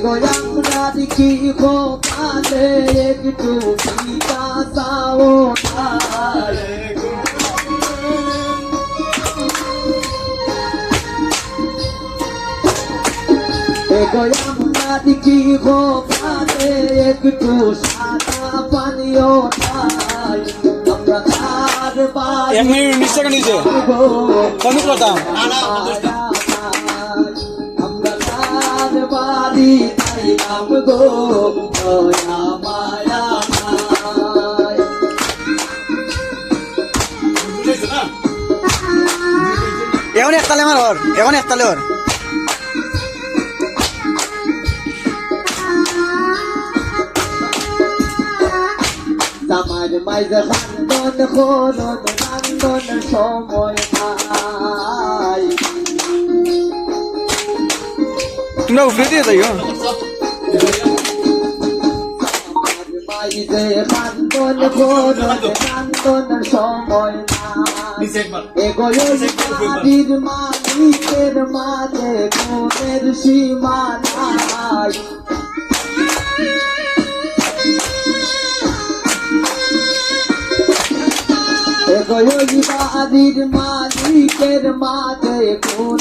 গোয়ামরার কি খোপালে একটু বিকাশাও তাই গোয়ামরার কি খোপালে একটু সাদা পানিও তাই আমরা তার বাড়ি 1 মিনিট 19 সেকেন্ড হইছে কমি করতাম বাড়ি তাই নাম গো দয়া মায়া এখন একতালে আমার ওর এখন একতালে ওর আমার মাইজা বান্ধন খোলন বান্ধন সময় নাই তোমরা উফরে দিয়ে যাইও মাইজে বান্ধন খোলন বান্ধন সময় নাই এগোয়ের মালিকের মাঝে কোনের সীমা নাই বাড়ির মালিকের মাঝে কোন